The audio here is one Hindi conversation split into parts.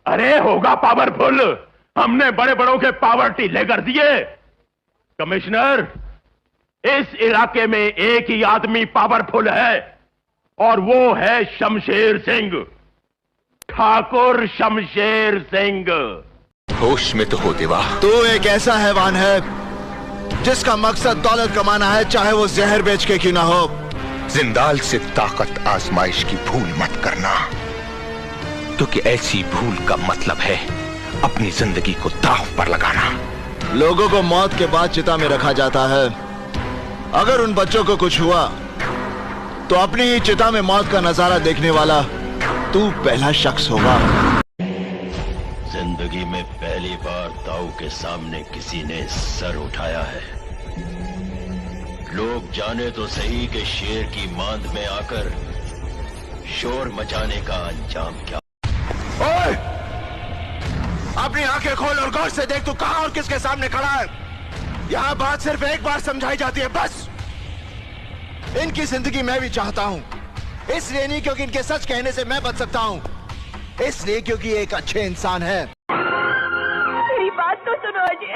अरे होगा पावरफुल, हमने बड़े बड़ों के पावर ढीले कर दिए। कमिश्नर, इस इलाके में एक ही आदमी पावरफुल है और वो है शमशेर सिंह, ठाकुर शमशेर सिंह। होश में तो हो देवा। तू एक ऐसा हैवान है जिसका मकसद दौलत कमाना है, चाहे वो जहर बेच के क्यों ना हो। जिंदाल से ताकत आजमाइश की भूल मत करना, क्योंकि ऐसी भूल का मतलब है अपनी जिंदगी को दांव पर लगाना। लोगों को मौत के बाद चिता में रखा जाता है। अगर उन बच्चों को कुछ हुआ तो अपनी ही चिता में मौत का नजारा देखने वाला तू पहला शख्स होगा। जिंदगी में पहली बार दाऊ के सामने किसी ने सर उठाया है। लोग जाने तो सही कि शेर की मांद में आकर शोर मचाने का अंजाम क्या। ओए! अपनी आंखें खोल और गौर से देख तू कहां और किसके सामने खड़ा है। यहां बात सिर्फ एक बार समझाई जाती है, बस। इनकी जिंदगी मैं भी चाहता हूं, इसलिए नहीं क्योंकि इनके सच कहने से मैं बच सकता हूं, इसलिए क्योंकि एक अच्छे इंसान है। मेरी बात तो सुनो अजय।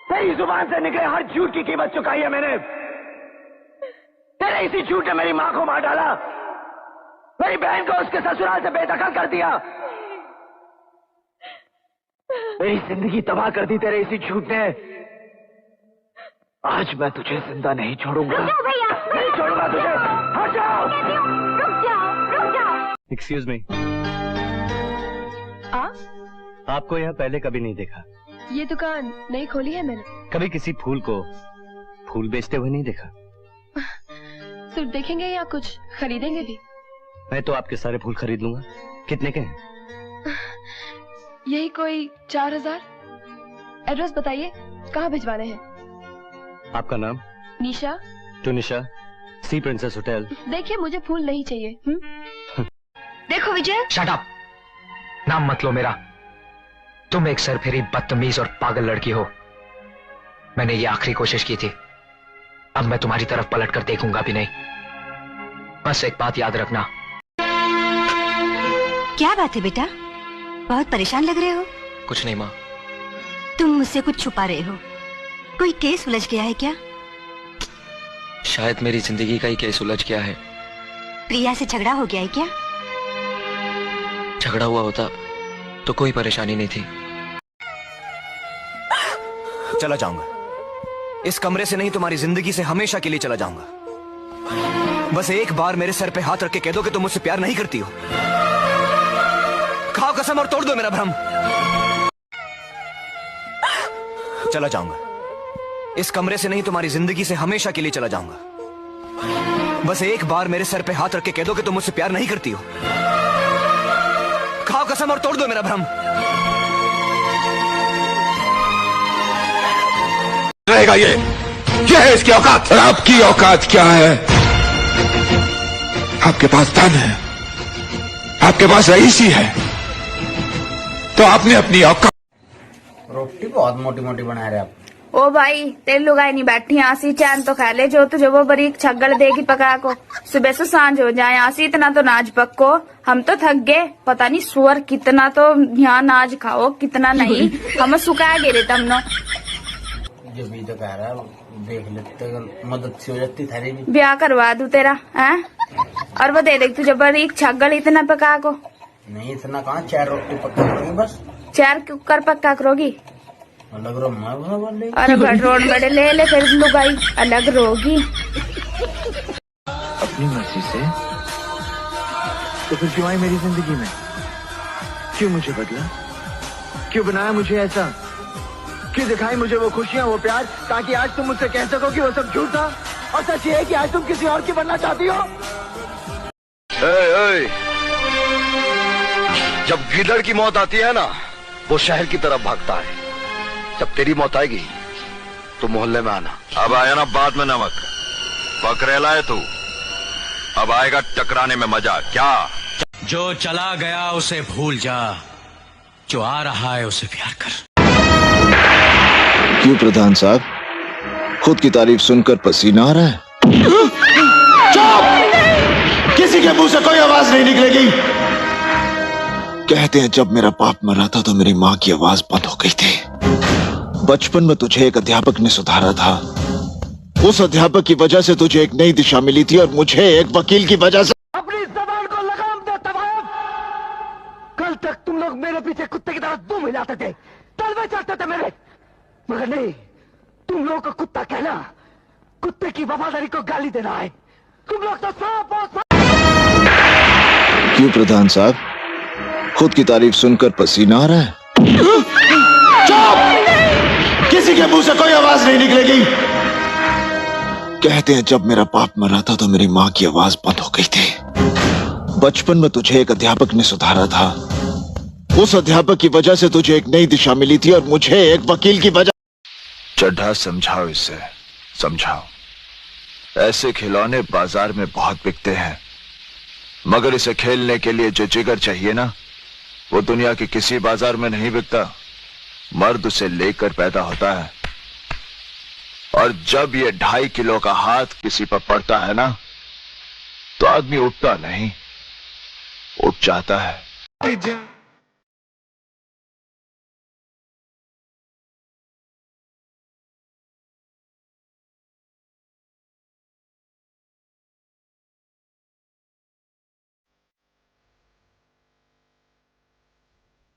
तेरी जुबान से निकले हर झूठ की कीमत चुकाई है मैंने। तेरे इसी झूठ ने मेरी मां को मार डाला, मेरी बहन को उसके ससुराल से बेदखल कर दिया, मेरी जिंदगी तबाह कर दी तेरे इसी झूठ ने। आज मैं तुझे जिंदा नहीं छोड़ूंगा। भैया, नहीं छोड़ूंगा तुझे। हट जाओ। रुक जाओ, रुक जाओ। एक्सक्यूज मी, आपको यहाँ पहले कभी नहीं देखा। ये दुकान नई खोली है मैंने। कभी किसी फूल को फूल बेचते हुए नहीं देखा। सिर्फ देखेंगे या कुछ खरीदेंगे भी? मैं तो आपके सारे फूल खरीद लूंगा। कितने के हैं? यही कोई 4000। एड्रेस बताइए, कहाँ भिजवाने हैं? आपका नाम? निशा। टूनिशा, सी प्रिंसेस होटल। देखिए, मुझे फूल नहीं चाहिए। देखो विजय। शट अप, नाम मत लो मेरा। तुम एक सरफेरी, बदतमीज और पागल लड़की हो। मैंने ये आखिरी कोशिश की थी, अब मैं तुम्हारी तरफ पलट कर देखूंगा भी नहीं। बस एक बात याद रखना। क्या बात है बेटा, बहुत परेशान लग रहे हो? कुछ नहीं माँ। तुम मुझसे कुछ छुपा रहे हो। कोई केस उलझ गया है क्या? शायद मेरी जिंदगी का ही केस उलझ गया है। प्रिया से झगड़ा हो गया है क्या? झगड़ा हुआ होता तो कोई परेशानी नहीं थी। चला जाऊंगा, इस कमरे से नहीं, तुम्हारी जिंदगी से हमेशा के लिए चला जाऊंगा। बस एक बार मेरे सर पे हाथ रख के कह दो कि तुम मुझसे प्यार नहीं करती हो। खाओ कसम और तोड़ दो मेरा भ्रम। चला जाऊंगा, इस कमरे से नहीं, तुम्हारी जिंदगी से हमेशा के लिए चला जाऊंगा। बस एक बार मेरे सर पे हाथ रख के कह दो कि तुम मुझसे प्यार नहीं करती हो। खाओ कसम और तोड़ दो मेरा भ्रम। रहेगा ये है इसकी औकात। और आपकी औकात क्या है? आपके पास धन है, आपके पास रईसी है, तो आपने अपनी औकात। रोटी बहुत मोटी मोटी बना रहे आप। ओ भाई, तेल लुगाई नहीं बैठी आसी, चैन तो खा ले जो तुझे वो बरीक छगड़ देगी पका को। सुबह से सांझ हो जाए आसी, इतना तो नाज पक्को। हम तो थक गए, पता नहीं सुअर कितना तो यहाँ नाज खाओ कितना नहीं। हम सुखा गिरे तमनो। जो भी तो कह रहा है देख लेते, मदद से हो जाती थारी भी। ब्याह करवा दूं तेरा है? और वो दे देख तुझे बरीक छगड़ इतना पका को। नहीं इतना कहाँ, 4 रोटी पक्का करूंगी बस। 4 कुकर पक्का करोगी? अलग रो मैं बोल रही। अरे भटरोड बड़े ले फिर लुगाई अलग रोगी। अपनी मर्जी से तो फिर क्यों आई मेरी जिंदगी में? क्यों मुझे बदला? क्यों बनाया मुझे ऐसा? क्यों दिखाई मुझे वो खुशियां, वो प्यार, ताकि आज तुम मुझसे कह सको कि वो सब झूठ था और सच ये है कि आज तुम किसी और की बनना चाहती हो। जब गीदड़ की मौत आती है ना, वो शहर की तरफ भागता है। जब तेरी मौत आएगी तो मोहल्ले में आना। अब आया ना बाद में नमक, पकड़ेला है तू। अब आएगा टकराने में मजा। क्या? जो चला गया उसे भूल जा, जो आ रहा है उसे प्यार कर। क्यों प्रधान साहब, खुद की तारीफ सुनकर पसीना आ रहा है? चुप! किसी के मुंह से कोई आवाज नहीं निकलेगी। कहते हैं जब मेरा बाप मरा था तो मेरी माँ की आवाज बंद हो गई थी। बचपन में तुझे एक अध्यापक ने सुधारा था। उस अध्यापक की वजह से तुझे एक नई दिशा मिली थी और मुझे एक वकील की वजह से। अपनी जबान को लगाम दे तवाब। कल तक तुम लोग मेरे पीछे कुत्ते की तरह दुम हिलाते थे, तलवे चढ़ते थे मेरे, मगर नहीं, तुम लोगों को कुत्ता कहना कुत्ते की वफादारी को गाली देना है। तुम लोग तो सांप और क्यों प्रधान साहब, खुद की तारीफ सुनकर पसीना आ रहा है? चुप! किसी के मुंह से कोई आवाज नहीं निकलेगी। कहते हैं जब मेरा बाप मरा था तो मेरी माँ की आवाज बंद हो गई थी। बचपन में तुझे एक अध्यापक ने सुधारा था। उस अध्यापक की वजह से तुझे एक नई दिशा मिली थी और मुझे एक वकील की वजह। चड्ढा समझाओ इसे, समझाओ। ऐसे खिलौने बाजार में बहुत बिकते हैं, मगर इसे खेलने के लिए जो जिगर चाहिए ना, वो दुनिया के किसी बाजार में नहीं बिकता। मर्द उसे लेकर पैदा होता है, और जब ये 2.5 किलो का हाथ किसी पर पड़ता है ना, तो आदमी उठता नहीं, उठ जाता है।